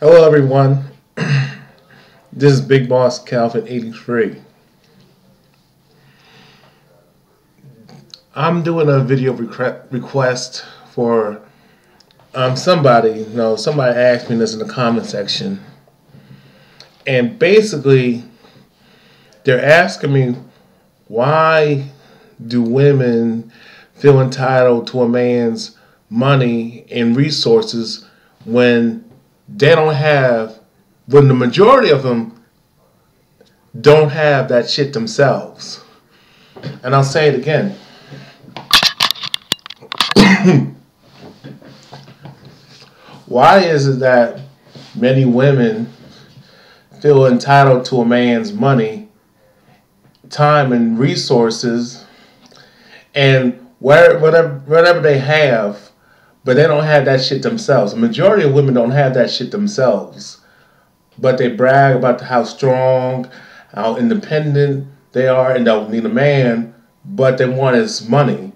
Hello everyone, this is Big Boss Calvin 83. I'm doing a video request for somebody. Somebody asked me this in the comment section, and basically they're asking me, why do women feel entitled to a man's money and resources when they don't have, when the majority of them don't have that shit themselves? And I'll say it again. Why is it that many women feel entitled to a man's money, time, and resources, and whatever they have, but they don't have that shit themselves? The majority of women don't have that shit themselves, but they brag about how strong, how independent they are, and don't need a man, but they want his money.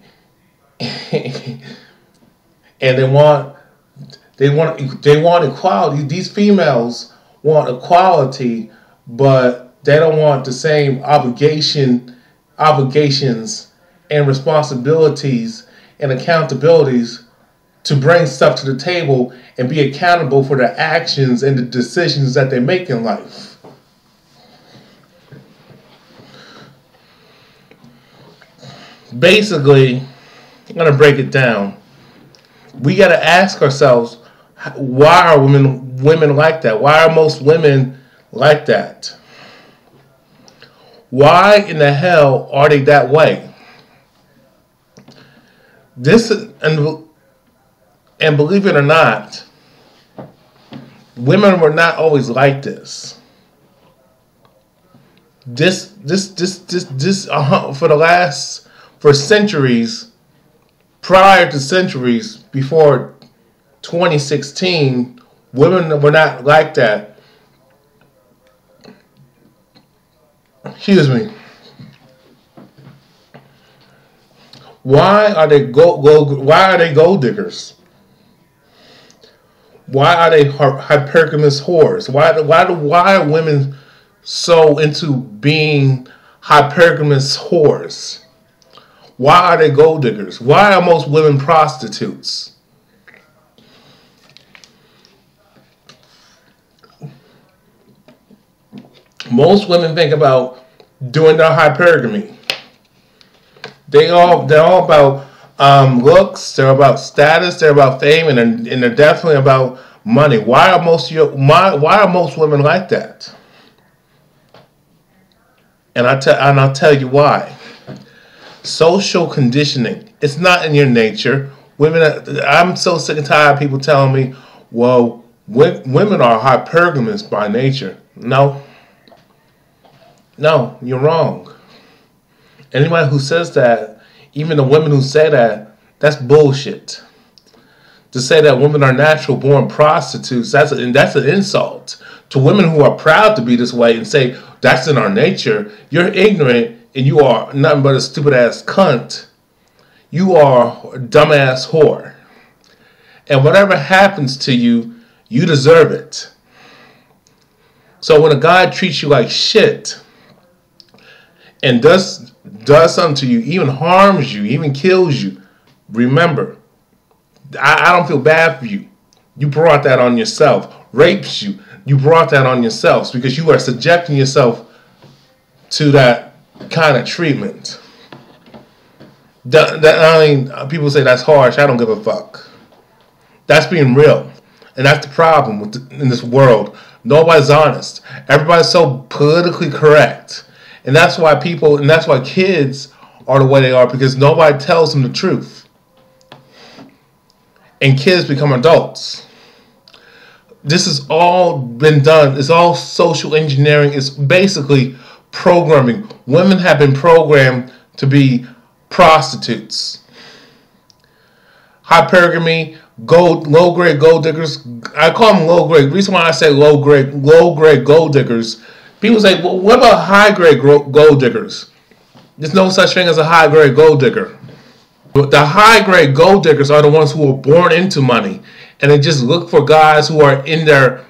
And they want equality. These females want equality, but they don't want the same obligations and responsibilities and accountabilities to bring stuff to the table and be accountable for their actions and the decisions that they make in life. Basically, I'm going to break it down. We got to ask ourselves, why are women like that? Why are most women like that? Why in the hell are they that way? And believe it or not, women were not always like this. For centuries, prior to centuries before 2016, women were not like that. Excuse me. Why are they gold diggers? Why are they hypergamous whores? Why are women so into being hypergamous whores? Why are they gold diggers? Why are most women prostitutes? Most women think about doing their hypergamy. They're all about looks. They're about status. They're about fame, and they're definitely about money. Why are most women like that? And I'll tell you why. Social conditioning. It's not in your nature. I'm so sick and tired of people telling me, well, women are hypergamous by nature. No, you're wrong. Anybody who says that, even the women who say that, that's bullshit. To say that women are natural born prostitutes, that's an insult to women who are proud to be this way and say that's in our nature. You're ignorant, and you are nothing but a stupid ass cunt. You are a dumbass whore. And whatever happens to you, you deserve it. So when a guy treats you like shit and does something to you, even harms you, even kills you, remember, I don't feel bad for you. You brought that on yourself. Rapes you, you brought that on yourself because you are subjecting yourself to that kind of treatment. People say that's harsh. I don't give a fuck. That's being real, and that's the problem in this world. Nobody's honest. Everybody's so politically correct, and that's why kids are the way they are, because nobody tells them the truth, and kids become adults. This has all been done. It's all social engineering. It's basically programming. Women have been programmed to be prostitutes. Hypergamy, low-grade gold diggers. I call them low-grade. The reason why I say low-grade gold diggers, people say, well, what about high-grade gold diggers? There's no such thing as a high-grade gold digger. The high-grade gold diggers are the ones who are born into money, and they just look for guys who are in their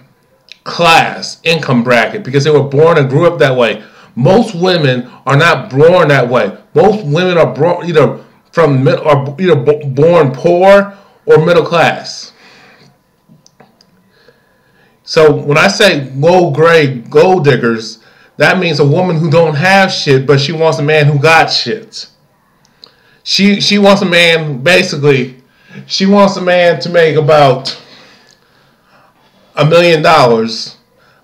class, income bracket, because they were born and grew up that way. Most women are not born that way. Most women are born either born poor or middle class. So when I say low grade gold diggers, that means a woman who don't have shit, but she wants a man who got shit. She wants a man, basically, she wants a man to make about $1 million,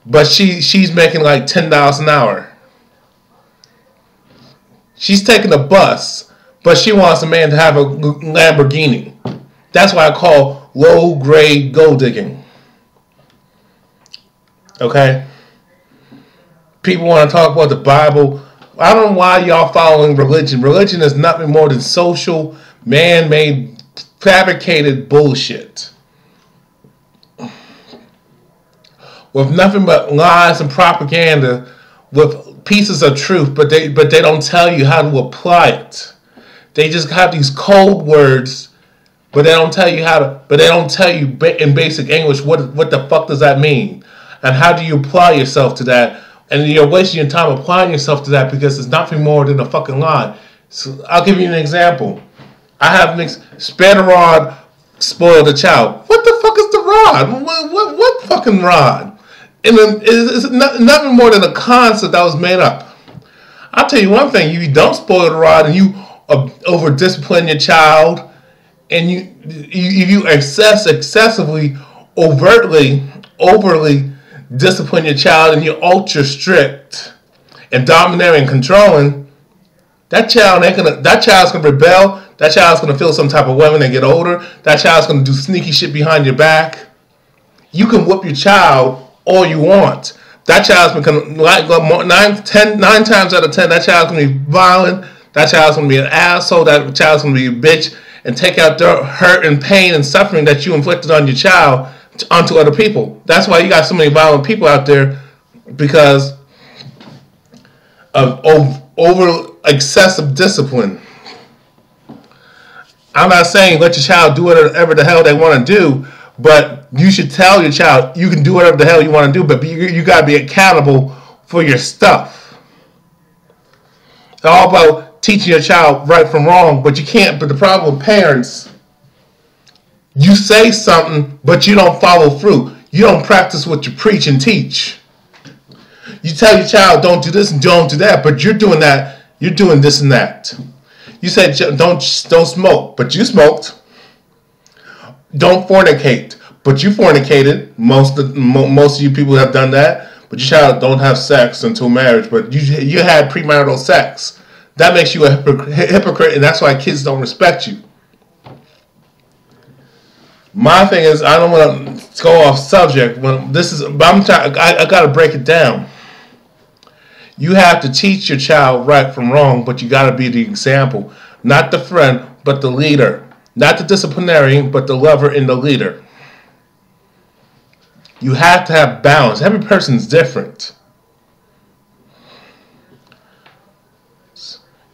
but she's making like $10 an hour. She's taking a bus, but she wants a man to have a Lamborghini. That's why I call low grade gold digging. Okay? People want to talk about the Bible. I don't know why y'all following religion. Religion is nothing more than social, man-made, fabricated bullshit. With nothing but lies and propaganda, with pieces of truth, but they don't tell you how to apply it. They just have these cold words, but they don't tell you how to. But they don't tell you in basic English what the fuck does that mean, and how do you apply yourself to that. And you're wasting your time applying yourself to that because it's nothing more than a fucking lie. So I'll give you an example. I have mixed spare the rod, spoil the child. What the fuck is the rod? What fucking rod? And then it's nothing more than a concept that was made up. I'll tell you one thing: you don't spoil the rod and you over discipline your child, and you excessively, overly discipline your child, and you're ultra strict and domineering and controlling, that child's gonna rebel. That child's gonna feel some type of way when they get older. That child's gonna do sneaky shit behind your back. You can whoop your child all you want. That child's gonna 9 times out of 10. That child's gonna be violent. That child's gonna be an asshole. That child's gonna be a bitch and take out their hurt and pain and suffering that you inflicted on your child onto other people. That's why you got so many violent people out there, because of over excessive discipline. I'm not saying let your child do whatever the hell they want to do, but you should tell your child you can do whatever the hell you want to do, but you got to be accountable for your stuff. It's all about teaching your child right from wrong, but you can't. But the problem with parents, you say something, but you don't follow through. You don't practice what you preach and teach. You tell your child, don't do this and don't do that, but you're doing that. You're doing this and that. You said, don't smoke, but you smoked. Don't fornicate, but you fornicated. Most of you people have done that, but your child don't have sex until marriage, but you had premarital sex. That makes you a hypocrite, and that's why kids don't respect you. My thing is, I don't want to go off subject. I got to break it down. You have to teach your child right from wrong, but you got to be the example. Not the friend, but the leader. Not the disciplinarian, but the lover and the leader. You have to have balance. Every person's different.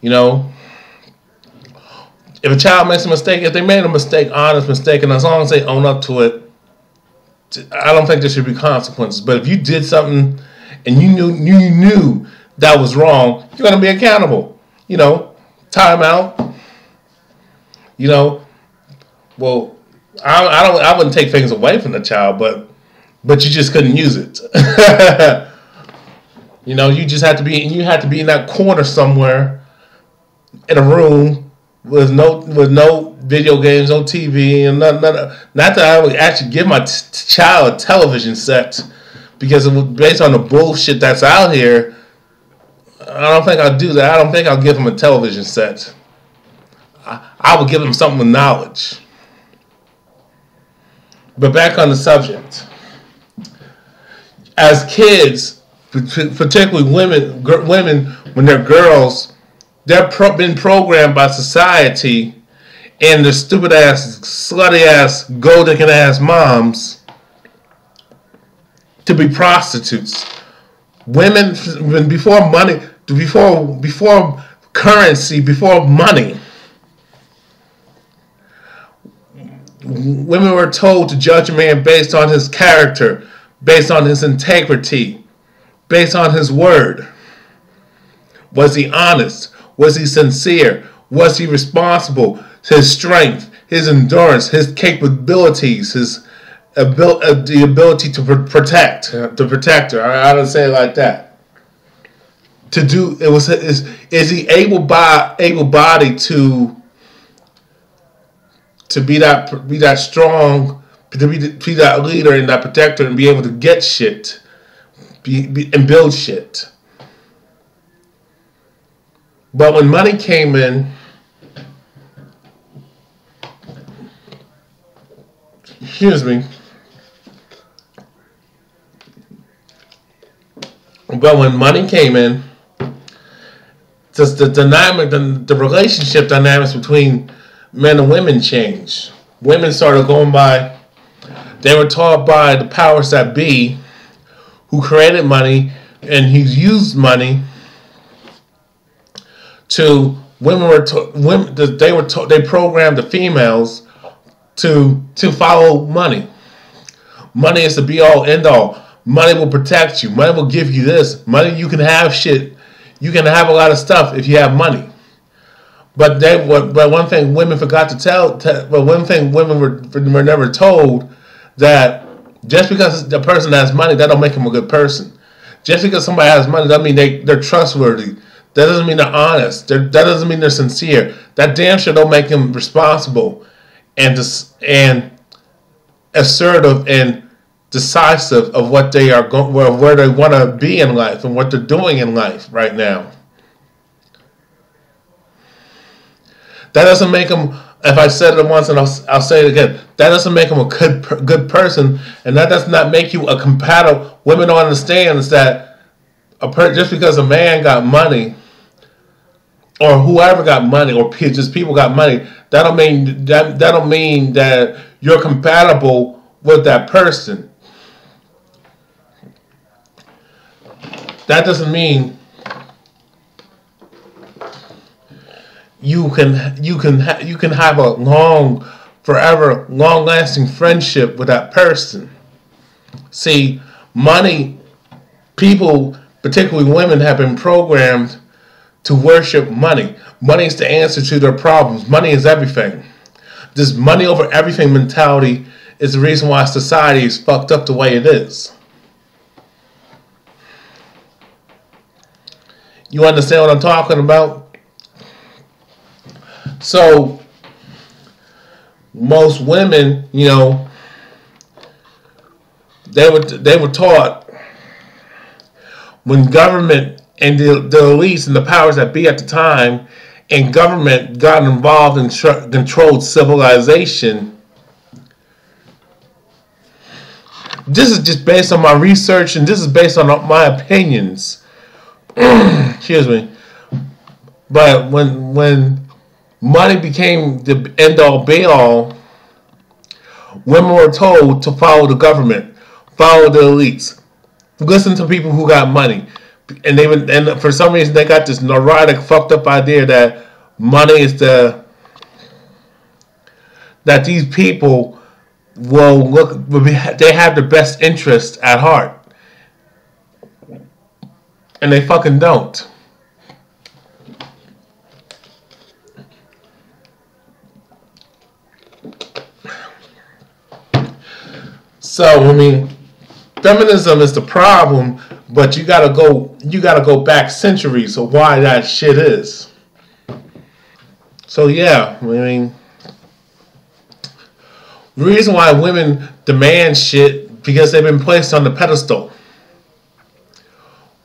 You know, if a child makes a mistake, if they made a mistake, honest mistake, and as long as they own up to it, I don't think there should be consequences. But if you did something and you knew that was wrong, you're gonna be accountable. You know, time out. You know, well, I wouldn't take things away from the child, but you just couldn't use it. You know, you had to be in that corner somewhere in a room with no video games, no TV, and not that I would actually give my child a television set, because it was based on the bullshit that's out here. I don't think I'll do that. I don't think I'll give him a television set. I would give him something with knowledge. But back on the subject. As kids, particularly women when they're girls, they're been programmed by society and the stupid ass, slutty ass, gold digging ass moms to be prostitutes. Women, before money, before currency, before money, women were told to judge a man based on his character, based on his integrity, based on his word. Was he honest? Was he sincere? Was he responsible? His strength, his endurance, his capabilities, his the ability to protect, her. I don't say it like that. To do it was is he able-bodied to be that strong, to be that leader and that protector and be able to get shit, and build shit. But when money came in, excuse me. But when money came in, just the dynamic, the relationship dynamics between men and women changed. Women started going by, they were taught by the powers that be, who created money, and he used money to, they programmed the females to follow money. Money is the be all end all. Money will protect you. Money will give you this. Money, you can have shit. You can have a lot of stuff if you have money. But one thing women forgot to tell. One thing women were never told, that just because the person has money, that don't make him a good person. Just because somebody has money doesn't mean they're trustworthy. That doesn't mean they're honest. That doesn't mean they're sincere. That damn sure don't make them responsible and assertive and decisive of what they are going, where they want to be in life and what they're doing in life right now. That doesn't make them, if I said it once and I'll say it again, that doesn't make them a good person, and that does not make you a compatible. Women don't understand is that just because a man got money, or whoever got money, or just people got money, that don't mean that you're compatible with that person. That doesn't mean you can have a long-lasting friendship with that person. See, money, people, particularly women, have been programmed to worship money. Money is the answer to their problems. Money is everything. This money over everything mentality is the reason why society is fucked up the way it is. You understand what I'm talking about? So, most women, they were taught, when government and the elites and the powers that be at the time, and government got involved and controlled civilization. This is just based on my research, and this is based on my opinions. Excuse me. But when money became the end-all be-all, women were told to follow the government, follow the elites, listen to people who got money. And for some reason they got this neurotic, fucked up idea that money is that these people they have the best interest at heart. And they fucking don't. So, feminism is the problem, but you gotta go back centuries of why that shit is. So yeah, the reason why women demand shit, because they've been placed on the pedestal.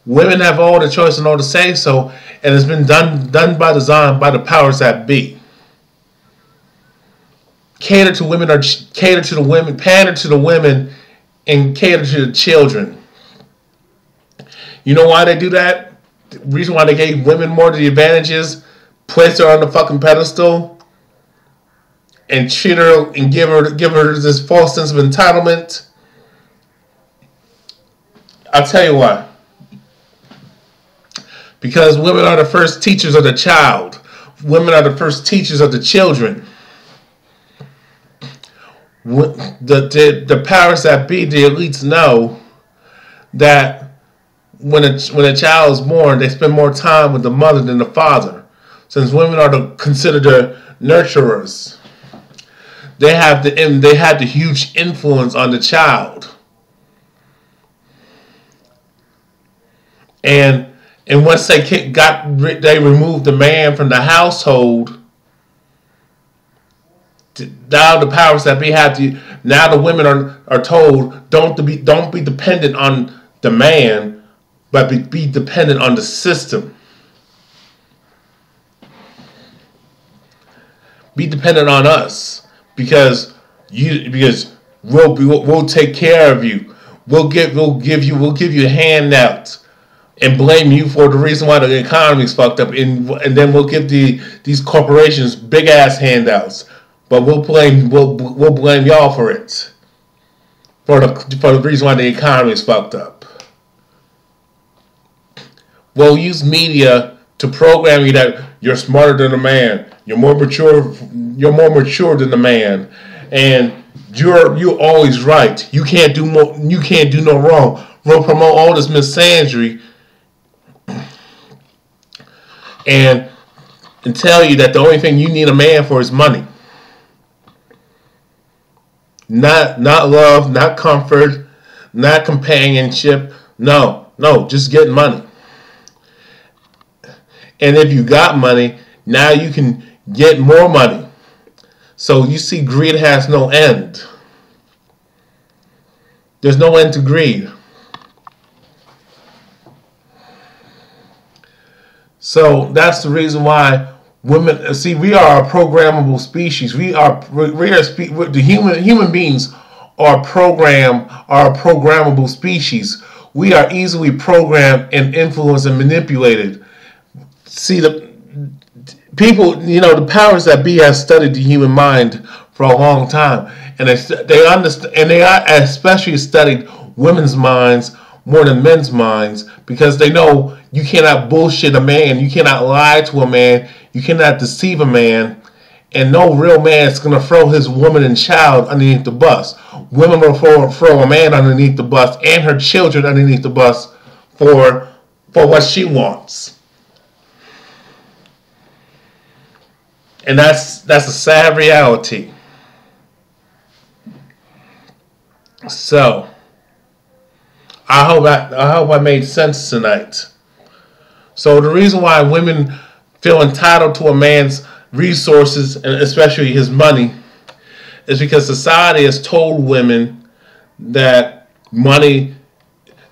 Women have all the choice and all the say so, and it's been done by design by the powers that be. Cater to women, pander to the women, and cater to the children. You know why they do that? The reason why they gave women more of the advantages, place her on the fucking pedestal, and treat her and give her this false sense of entitlement. I'll tell you why. Because women are the first teachers of the child. Women are the first teachers of the children. The powers that be, the elites know that when a child is born, they spend more time with the mother than the father. Since women are considered the nurturers, they have the huge influence on the child. And once they removed the man from the household, now the powers that be have to. Now the women are told don't be dependent on the man, but be dependent on the system. Be dependent on us because we'll take care of you. We'll give you handouts and blame you for the reason why the economy's fucked up, and then we'll give these corporations big ass handouts. But we'll blame y'all for it, for the reason why the economy is fucked up. We'll use media to program you that you're smarter than a man, you're more mature than the man, and you're always right. You can't do no wrong. We'll promote all this misandry and tell you that the only thing you need a man for is money. Not love, not comfort, not companionship. No, just get money. And if you got money, now you can get more money. So you see, greed has no end. There's no end to greed. So that's the reason why women, see, we are a programmable species. Human beings are a programmable species. We are easily programmed and influenced and manipulated. See, the people, the powers that be have studied the human mind for a long time, and they understand, and they are especially studied women's minds more than men's minds, because they know you cannot bullshit a man, you cannot lie to a man, you cannot deceive a man, and no real man is going to throw his woman and child underneath the bus. Women will throw a man underneath the bus and her children underneath the bus for what she wants. And that's a sad reality. So I hope I made sense tonight. So the reason why women feel entitled to a man's resources, and especially his money, is because society has told women that money,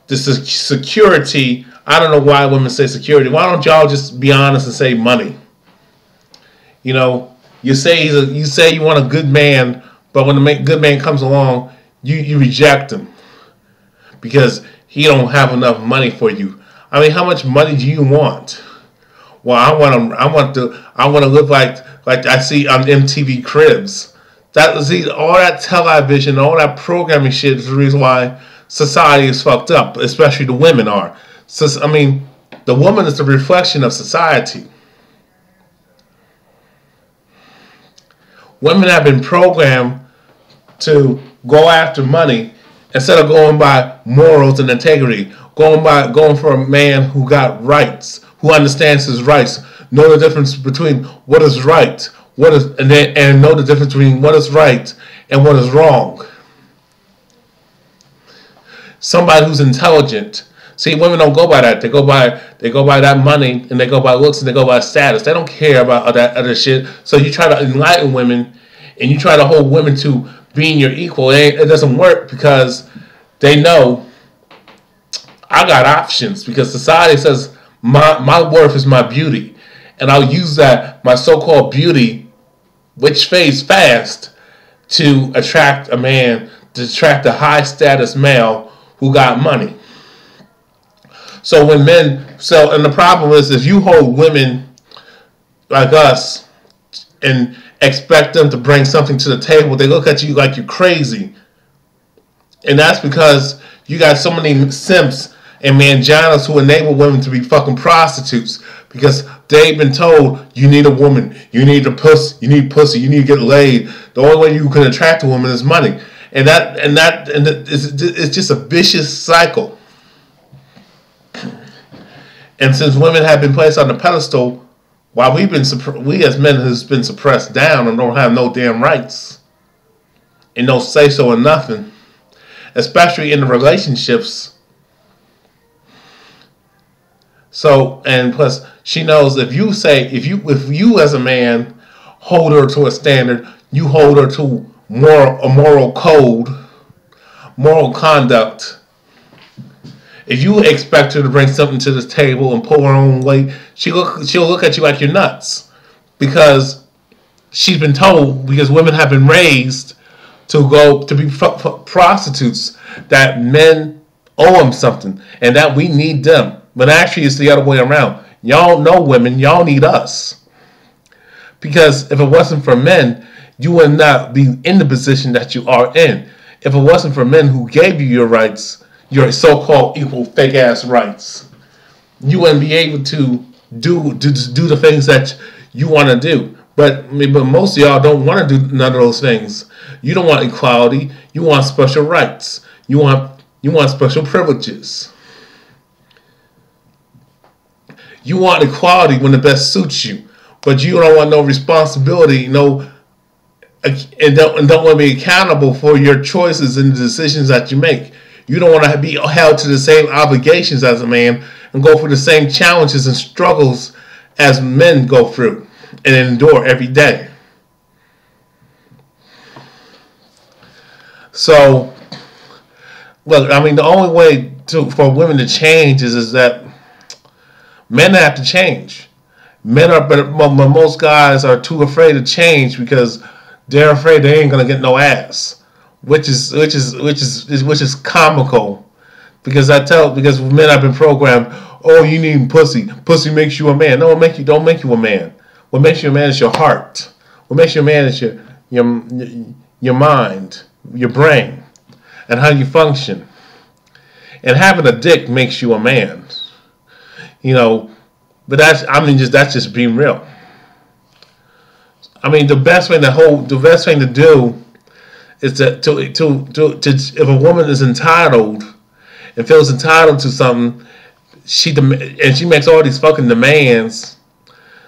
this is security. I don't know why women say security. Why don't y'all just be honest and say money? You say you want a good man, but when the good man comes along, you reject him because he don't have enough money for you. I mean, how much money do you want? Well, I want to live like I see on MTV Cribs. All that television, all that programming shit is the reason why society is fucked up, especially the women are. So, I mean, the woman is the reflection of society. Women have been programmed to go after money instead of going by morals and integrity, going for a man who got rights, who understands his rights, know the difference between what is right, and know the difference between what is right and what is wrong. Somebody who's intelligent. See, women don't go by that. They go by that money, and they go by looks, and they go by status. They don't care about all that other shit. So you try to enlighten women, and you try to hold women to being your equal. It doesn't work because they know I got options, because society says my worth is my beauty, and I'll use that, my so-called beauty, which fades fast, to attract a man, to attract a high-status male who got money. And the problem is, if you hold women like us and expect them to bring something to the table, they look at you like you're crazy. And that's because you got so many simps and manginas who enable women to be fucking prostitutes, because they've been told, you need a woman, you need a pussy, you need to get laid. The only way you can attract a woman is money. And it's just a vicious cycle. And since women have been placed on the pedestal, while we as men has been suppressed down and don't have no damn rights and no say so or nothing, especially in the relationships. So, and plus, she knows if you as a man hold her to a standard, you hold her to a moral code, moral conduct. If you expect her to bring something to the table and pull her own weight, she'll look at you like you're nuts, because she's been told, because women have been raised to be prostitutes, that men owe them something and that we need them. But actually, it's the other way around. Y'all know women, y'all need us. Because if it wasn't for men, you would not be in the position that you are in. If it wasn't for men who gave you your rights, your so-called equal fake-ass rights, you wouldn't be able to do the things that you want to do. But most of y'all don't want to do none of those things. You don't want equality. You want special rights. You want special privileges. You want equality when it best suits you, but you don't want no responsibility, and don't want to be accountable for your choices and the decisions that you make. You don't want to be held to the same obligations as a man and go through the same challenges and struggles as men go through and endure every day. So, look, I mean, the only way for women to change is that men have to change. But most guys are too afraid to change because they're afraid they ain't gonna get no ass, which is comical, because men have been programmed. Oh, you need pussy. Pussy makes you a man. No, don't make you a man. What makes you a man is your heart. What makes you a man is your mind, your brain, and how you function. And having a dick makes you a man. But that's just being real. I mean, the best thing to do is to if a woman is entitled and feels entitled to something, she makes all these fucking demands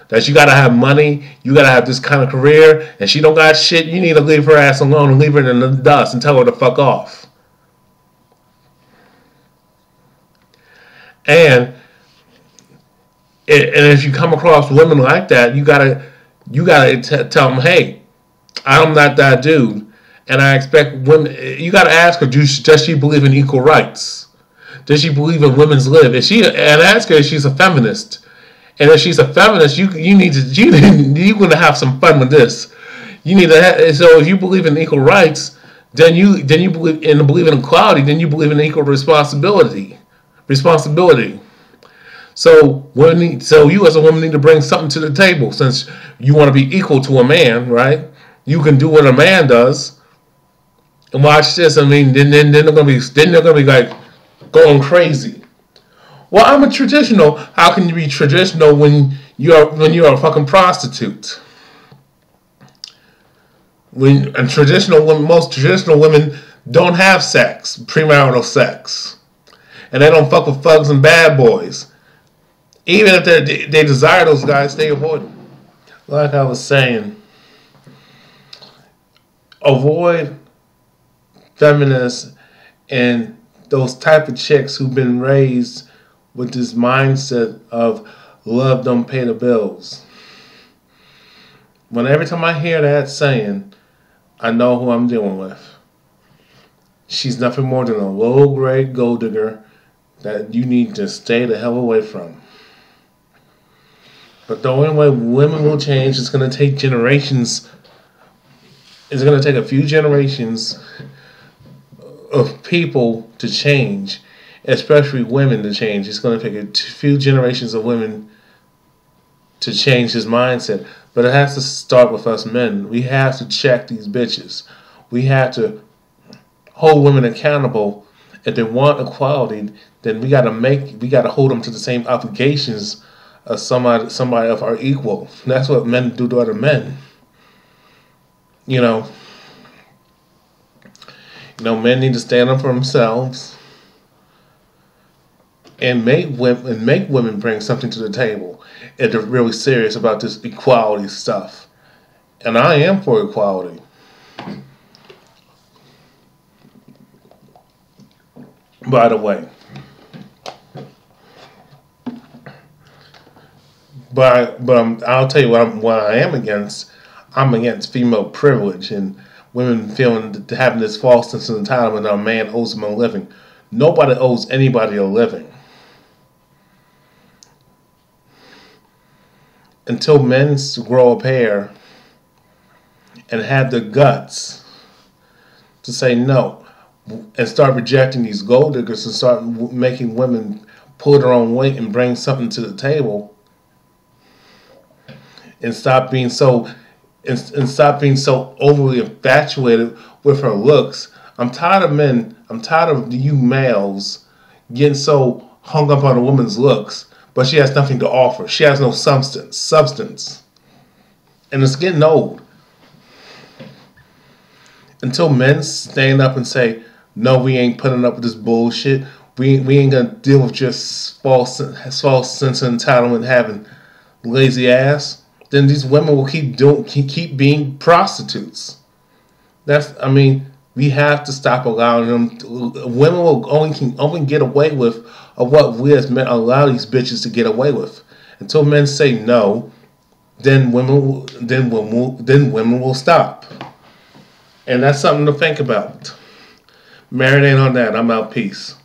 that you gotta have money, you gotta have this kind of career, and she don't got shit. You need to leave her ass alone and leave her in the dust and tell her to fuck off. And if you come across women like that, you gotta tell them, hey, I'm not that dude, and I expect women. You gotta ask her, does she believe in equal rights? Does she believe in women's live? And ask her if she's a feminist. And if she's a feminist, you're gonna have some fun with this. So if you believe in equal rights, then you believe in equality. Then you believe in equal responsibility. So you as a woman need to bring something to the table, since you want to be equal to a man, right? You can do what a man does. And watch this. I mean, then they're gonna be like going crazy. Well, I'm a traditional. How can you be traditional when you're a fucking prostitute? Most traditional women don't have sex, premarital sex, and they don't fuck with thugs and bad boys. Even if they desire those guys, they avoid them. Like I was saying, avoid feminists and those type of chicks who've been raised with this mindset of love don't pay the bills. Every time I hear that saying, I know who I'm dealing with. She's nothing more than a low-grade gold digger that you need to stay the hell away from. But the only way women will change is going to take generations. It's going to take a few generations of people to change, especially women to change. It's going to take a few generations of women to change his mindset. But it has to start with us men. We have to check these bitches. We have to hold women accountable. If they want equality, then we got to hold them to the same obligations as somebody of our equal. That's what men do to other men. Men need to stand up for themselves. and make women bring something to the table if they're really serious about this equality stuff. And I am for equality. By the way. I'll tell you what I am against. I'm against female privilege and women having this false sense of entitlement that a man owes them a living. Nobody owes anybody a living. Until men grow up hair and have the guts to say no and start rejecting these gold diggers and start making women pull their own weight and bring something to the table and stop being so overly infatuated with her looks. I'm tired of men. I'm tired of you males getting so hung up on a woman's looks, but she has nothing to offer. She has no substance. And it's getting old. Until men stand up and say, no, we ain't putting up with this bullshit. We ain't gonna deal with just false sense of entitlement having lazy ass. Then these women will keep being prostitutes. We have to stop allowing them. Women will only get away with what we as men allow these bitches to get away with. Until men say no, then women will stop. And that's something to think about. Marinate on that. I'm out. Peace.